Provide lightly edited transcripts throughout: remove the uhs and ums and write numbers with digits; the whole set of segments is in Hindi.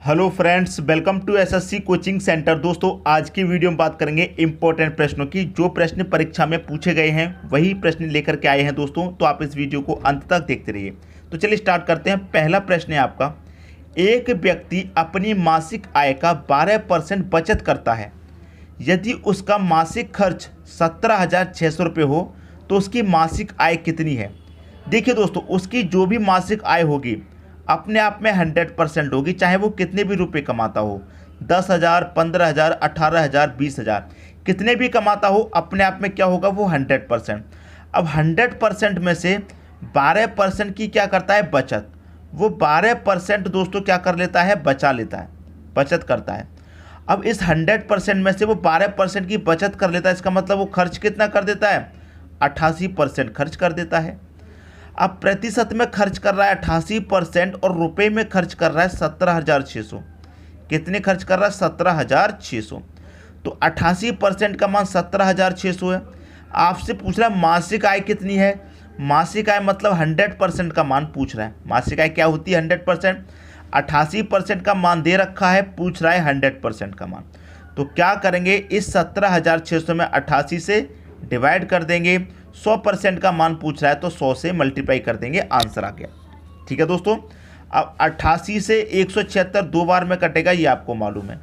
Hello friends, welcome to SSC coaching centre. दोस्तों, आज की वीडियो में बात करेंगे इंपॉर्टेंट प्रश्नों की। जो प्रश्न परीक्षा में पूछे गए हैं वही प्रश्न लेकर के आए हैं दोस्तों, तो आप इस वीडियो को अंत तक देखते रहिए। तो चलिए स्टार्ट करते हैं। पहला प्रश्न है आपका, एक व्यक्ति अपनी मासिक आय का 12% बचत करता है। यदि उसका मासिक खर्च 17,600 रुपये हो तो उसकी मासिक आय कितनी है। देखिए दोस्तों, उसकी जो भी मासिक आय होगी अपने आप में 100% होगी, चाहे वो कितने भी रुपए कमाता हो, 10,000, 15,000, 18,000, 20,000, कितने भी कमाता हो, अपने आप में क्या होगा, वो 100%। अब 100% में से 12% की क्या करता है, बचत। वो 12% दोस्तों क्या कर लेता है, बचा लेता है, बचत करता है। अब इस 100% में से वो 12% की बचत कर लेता है, इसका मतलब वो खर्च कितना कर देता है, 88% खर्च कर देता है। अब प्रतिशत में खर्च कर रहा है 88% और रुपए में खर्च कर रहा है 17,600। कितने खर्च कर रहा है, 17,600। तो 88% का मान 17,600 है। आपसे पूछ रहा है मासिक आय कितनी है। मासिक आय मतलब 100% का मान पूछ रहा है। मासिक आय क्या होती है, 100%। 88% का मान दे रखा है, पूछ रहा है 100% का मान। तो क्या करेंगे, इस 17,600 में 88 से डिवाइड कर देंगे। 100% का मान पूछ रहा है तो 100 से मल्टीप्लाई कर देंगे, आंसर आ गया। ठीक है दोस्तों। अब 88 से 176 दो बार में कटेगा, ये आपको मालूम है।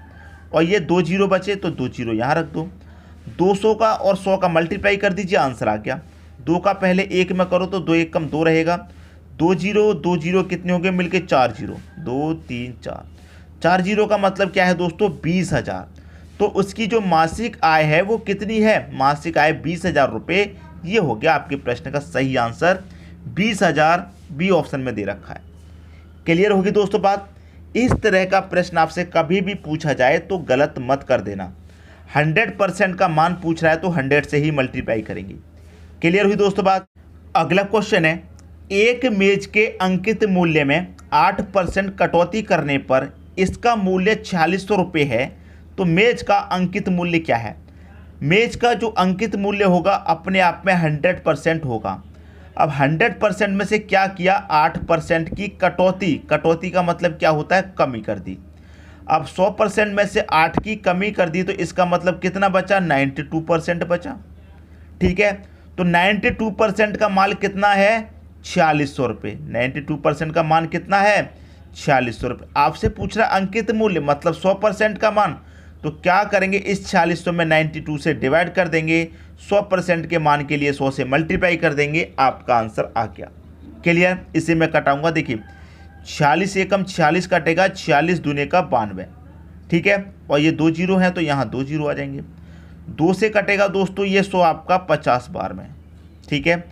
और ये 2 जीरो बचे तो 2 जीरो यहाँ रख दो। 200 का और 100 का मल्टीप्लाई कर दीजिए, आंसर आ गया। 2 का पहले 1 में करो तो 2 1 कम 2 रहेगा। 2 जीरो कितने होंगे मिलके, 4 जीरो, 2 3 4। 4 जीरो का मतलब क्या है दोस्तों, 20,000। तो उसकी जो मासिक आय है वो कितनी है, मासिक आय 20,000 रुपये। ये हो गया आपके प्रश्न का सही आंसर, 20,000 बी ऑप्शन में दे रखा है। क्लियर होगी दोस्तों बात। इस तरह का प्रश्न आपसे कभी भी पूछा जाए तो गलत मत कर देना। 100% का मान पूछ रहा है तो 100 से ही मल्टीप्लाई करेंगे। क्लियर हुई दोस्तों बात। अगला क्वेश्चन है, एक मेज के अंकित मूल्य में 8% कटौती करने पर इसका मूल्य 4600 रुपये है, तो मेज का अंकित मूल्य क्या है। मेज का जो अंकित मूल्य होगा अपने आप में 100% होगा। अब 100% में से क्या किया, 8% की कटौती। कटौती का मतलब क्या होता है, कमी कर दी। अब 100% में से 8 की कमी कर दी तो इसका मतलब कितना बचा, 92% बचा। ठीक है, तो 92% का मान कितना है, 4600 रुपये। 92% का मान कितना है, 4600 रुपये। आपसे पूछ रहा है अंकित मूल्य मतलब 100% का मान, तो क्या करेंगे, इस 4600 में 92 से डिवाइड कर देंगे। 100% के मान के लिए 100 से मल्टीप्लाई कर देंगे, आपका आंसर आ गया। क्लियर। इसे मैं कटाऊंगा, देखिए 46 एकम 46 कटेगा, 46 दूने का 92। ठीक है, और ये 2 जीरो हैं तो यहाँ 2 जीरो आ जाएंगे। 2 से कटेगा दोस्तों ये 100 आपका 50 बार में। ठीक है,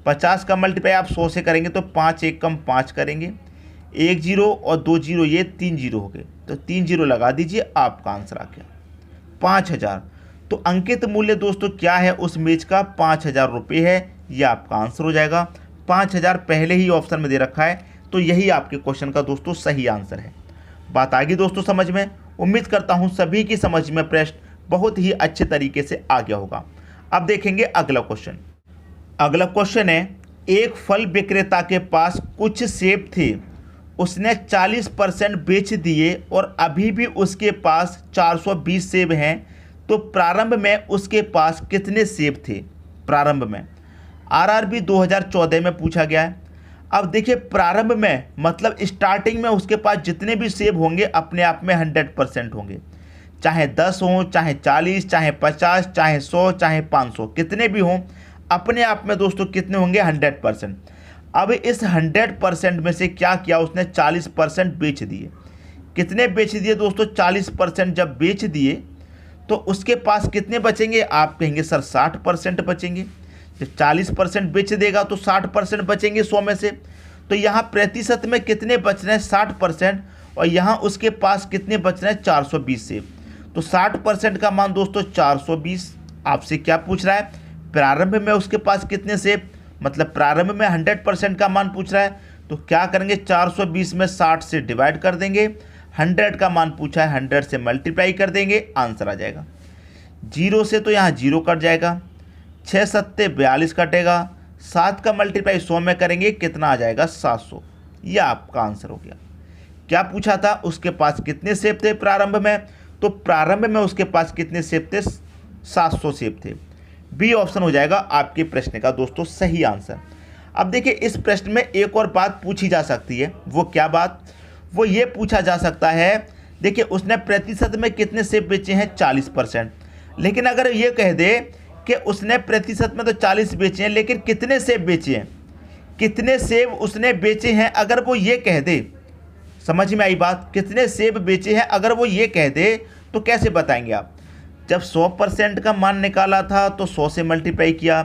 50 का मल्टीप्लाई आप 100 से करेंगे तो 5 एकम 5 करेंगे, 1 जीरो और 2 जीरो, ये 3 जीरो हो गए, तो 3 जीरो लगा दीजिए, आपका आंसर आ गया 5,000। तो अंकित मूल्य दोस्तों क्या है उस मेज का, 5,000 रुपये है। ये आपका आंसर हो जाएगा। 5,000 पहले ही ऑप्शन में दे रखा है, तो यही आपके क्वेश्चन का दोस्तों सही आंसर है। बात आ गई दोस्तों समझ में। उम्मीद करता हूँ सभी की समझ में प्रश्न बहुत ही अच्छे तरीके से आ गया होगा। अब देखेंगे अगला क्वेश्चन। अगला क्वेश्चन है, एक फल विक्रेता के पास कुछ सेब थे, उसने 40% बेच दिए और अभी भी उसके पास 420 सेब हैं, तो प्रारंभ में उसके पास कितने सेब थे। प्रारंभ में आरआरबी 2014 में पूछा गया है। अब देखिए प्रारंभ में मतलब स्टार्टिंग में उसके पास जितने भी सेब होंगे अपने आप में 100% होंगे, चाहे 10 हों, चाहे 40, चाहे 50, चाहे 100, चाहे 500, कितने भी हों अपने आप में दोस्तों कितने होंगे, 100%। अब इस 100% में से क्या किया उसने, 40% बेच दिए। कितने बेच दिए दोस्तों, 40% जब बेच दिए तो उसके पास कितने बचेंगे, आप कहेंगे सर 60% बचेंगे। जब 40% बेच देगा तो 60% बचेंगे 100 में से। तो यहाँ प्रतिशत में कितने बच रहे हैं, 60%, और यहाँ उसके पास कितने बच रहे हैं, 420 से। तो 60% का मान दोस्तों 420। आपसे क्या पूछ रहा है, प्रारंभ में उसके पास कितने सेब, मतलब प्रारंभ में 100% का मान पूछ रहा है, तो क्या करेंगे, 420 में 60 से डिवाइड कर देंगे। 100 का मान पूछा है, 100 से मल्टीप्लाई कर देंगे, आंसर आ जाएगा। जीरो से तो यहाँ जीरो कट जाएगा, 6 सत्ते 42 कटेगा, 7 का मल्टीप्लाई 100 में करेंगे, कितना आ जाएगा, 700। यह आपका आंसर हो गया। क्या पूछा था, उसके पास कितने सेब थे प्रारंभ में, तो प्रारंभ में उसके पास कितने सेब थे, 700 सेब थे। बी ऑप्शन हो जाएगा आपके प्रश्न का दोस्तों सही आंसर। अब देखिए इस प्रश्न में एक और बात पूछी जा सकती है, वो क्या बात, वो ये पूछा जा सकता है, देखिए उसने प्रतिशत में कितने सेब बेचे हैं, 40%। लेकिन अगर ये कह दे कि उसने प्रतिशत में तो 40 बेचे हैं, लेकिन कितने सेब बेचे हैं, कितने सेब उसने बेचे हैं, अगर वो ये कह दे, समझ में आई बात, कितने सेब बेचे हैं अगर वो ये कह दे तो कैसे बताएंगे आप। जब 100% का मान निकाला था तो 100 से मल्टीप्लाई किया,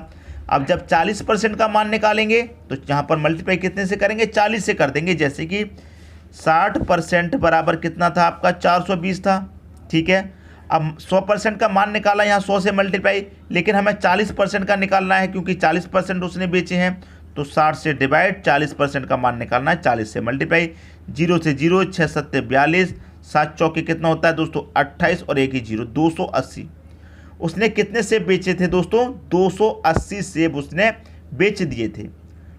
अब जब 40% का मान निकालेंगे तो यहाँ पर मल्टीप्लाई कितने से करेंगे, 40 से कर देंगे। जैसे कि 60% बराबर कितना था आपका, 420 था, ठीक है। अब 100% का मान निकाला यहाँ 100 से मल्टीप्लाई, लेकिन हमें 40% का निकालना है क्योंकि 40% उसने बेचे हैं, तो 60 से डिवाइड, 40% का मान निकालना है, 40 से मल्टीप्लाई, 0 से 0, 6 7 42, 7 चौके कितना होता है दोस्तों 28 और 1 ही 0, 280। उसने कितने सेब बेचे थे दोस्तों, 280 सेब उसने बेच दिए थे,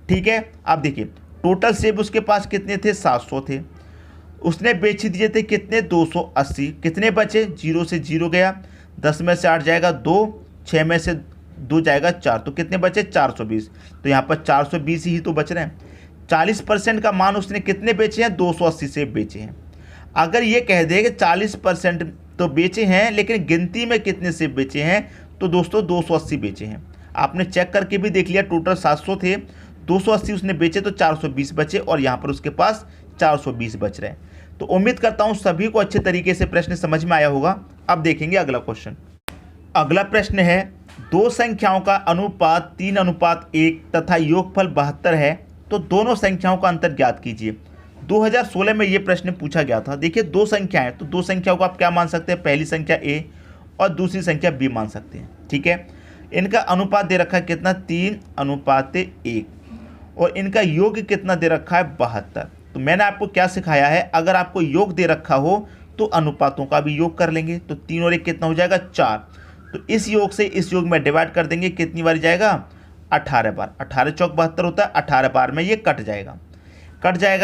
ठीक है। अब देखिए टोटल सेब उसके पास कितने थे, 700 थे, उसने बेच दिए थे कितने, 280, कितने बचे, 0 से 0 गया, 10 में से 8 जाएगा 2, 6 में से 2 जाएगा 4, तो कितने बचे, 420। तो यहाँ पर 420 ही तो बच रहे हैं। 40% का मान उसने कितने बेचे हैं, 280 सेब बेचे हैं। अगर ये कह दे कि 40% तो बेचे हैं लेकिन गिनती में कितने सेब बेचे हैं, तो दोस्तों 280 बेचे हैं। आपने चेक करके भी देख लिया, टोटल 700 थे, 280 उसने बेचे तो 420 बचे, और यहाँ पर उसके पास 420 बच रहे हैं। तो उम्मीद करता हूँ सभी को अच्छे तरीके से प्रश्न समझ में आया होगा। अब देखेंगे अगला क्वेश्चन। अगला प्रश्न है, दो संख्याओं का अनुपात 3:1 तथा योगफल 72 है, तो दोनों संख्याओं का अंतर ज्ञात कीजिए। 2016 में ये प्रश्न पूछा गया था। देखिए दो संख्याएं, तो दो संख्याओं को आप क्या मान सकते हैं, पहली संख्या a और दूसरी संख्या b मान सकते हैं, ठीक है। इनका अनुपात दे रखा है कितना, 3:1, और इनका योग कितना दे रखा है, 72। तो मैंने आपको क्या सिखाया है, अगर आपको योग दे रखा हो तो अनुपातों का भी योग कर लेंगे, तो 3 और 1 कितना हो जाएगा, 4। तो इस योग से इस योग में डिवाइड कर देंगे, कितनी बार जाएगा, 18 बार। 18 चौक 72 होता है, 18 बार में ये कट जाएगा,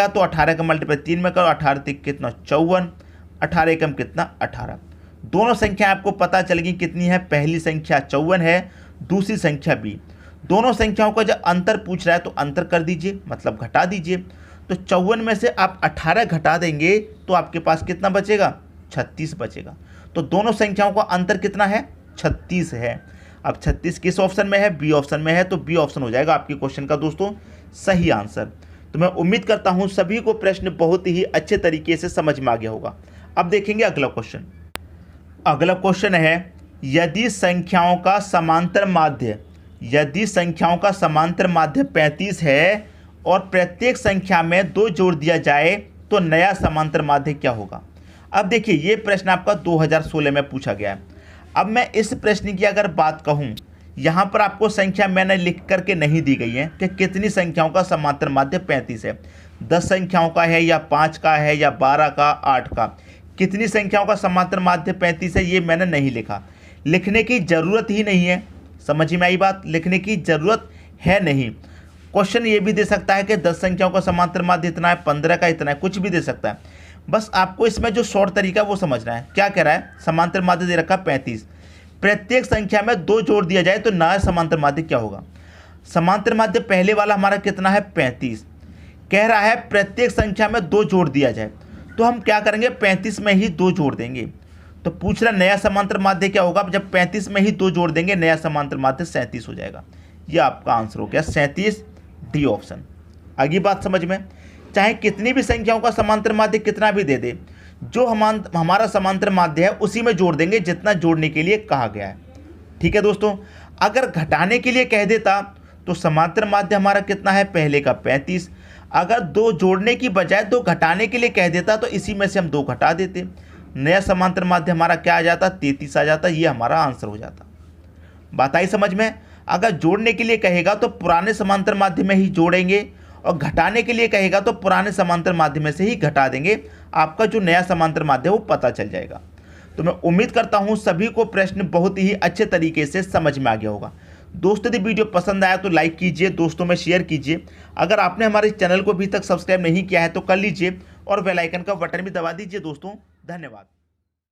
तो 18 का मल्टीप्लाई 3 में करो, 18 तक कितना 54, 18 एकम कितना 18। दोनों संख्या आपको पता चलेगी कितनी है, पहली संख्या 54 है, दूसरी संख्या b। दोनों संख्याओं का जब अंतर पूछ रहा है तो अंतर कर दीजिए, मतलब घटा दीजिए। तो 54 में से आप 18 घटा देंगे तो आपके पास कितना बचेगा, 36 बचेगा। तो दोनों संख्याओं का अंतर कितना है, 36 है। अब 36 किस ऑप्शन में है, बी ऑप्शन में है, तो बी ऑप्शन हो जाएगा आपके क्वेश्चन का दोस्तों सही आंसर। तो मैं उम्मीद करता हूं सभी को प्रश्न बहुत ही अच्छे तरीके से समझ में आ गया होगा। अब देखेंगे अगला क्वेश्चन। अगला क्वेश्चन है, यदि संख्याओं का समांतर माध्य 35 है और प्रत्येक संख्या में 2 जोड़ दिया जाए तो नया समांतर माध्य क्या होगा। अब देखिए ये प्रश्न आपका 2016 में पूछा गया है। अब मैं इस प्रश्न की अगर बात कहूँ, यहाँ पर आपको संख्या मैंने लिख करके नहीं दी गई है कि कितनी संख्याओं का समांतर माध्य 35 है, 10 संख्याओं का है या 5 का है या 12 का, 8 का, कितनी संख्याओं का समांतर माध्य 35 है ये मैंने नहीं लिखा। लिखने की ज़रूरत ही नहीं है, समझ में आई बात, लिखने की ज़रूरत है नहीं। क्वेश्चन ये भी दे सकता है कि 10 संख्याओं का समांतर माध्य इतना है, 15 का इतना है, कुछ भी दे सकता है। बस आपको इसमें जो शॉर्ट तरीका है वो समझना है। क्या कह रहा है, समांतर माध्य दे रखा है 35, प्रत्येक संख्या में 2 जोड़ दिया जाए तो नया समांतर माध्य क्या होगा। समांतर माध्य पहले वाला हमारा कितना है, 35, कह रहा है प्रत्येक संख्या में 2 जोड़ दिया जाए, तो हम क्या करेंगे, 35 में ही 2 जोड़ देंगे। तो पूछ रहा नया समांतर माध्य क्या होगा, जब 35 में ही 2 जोड़ देंगे नया समांतर माध्य 37 हो जाएगा। ये आपका आंसर हो गया 37, डी ऑप्शन। आगे बात समझ में, चाहे कितनी भी संख्याओं का समांतर माध्य कितना भी दे दे, जो हमारा समांतर माध्य है उसी में जोड़ देंगे जितना जोड़ने के लिए कहा गया है, ठीक है दोस्तों। अगर घटाने के लिए कह देता तो समांतर माध्य हमारा कितना है, पहले का 35, अगर 2 जोड़ने की बजाय 2 घटाने के लिए कह देता तो इसी में से हम 2 घटा देते, नया समांतर माध्य हमारा क्या आ जाता, 33 आ जाता, ये हमारा आंसर हो जाता। बात आई समझ में। अगर जोड़ने के लिए कहेगा तो पुराने समांतर माध्य में ही जोड़ेंगे, और घटाने के लिए कहेगा तो पुराने समांतर माध्य में से ही घटा देंगे, आपका जो नया समांतर माध्य वो पता चल जाएगा। तो मैं उम्मीद करता हूँ सभी को प्रश्न बहुत ही अच्छे तरीके से समझ में आ गया होगा। दोस्तों यदि वीडियो पसंद आया तो लाइक कीजिए, दोस्तों में शेयर कीजिए। अगर आपने हमारे चैनल को अभी तक सब्सक्राइब नहीं किया है तो कर लीजिए और बेल आइकन का बटन भी दबा दीजिए दोस्तों। धन्यवाद।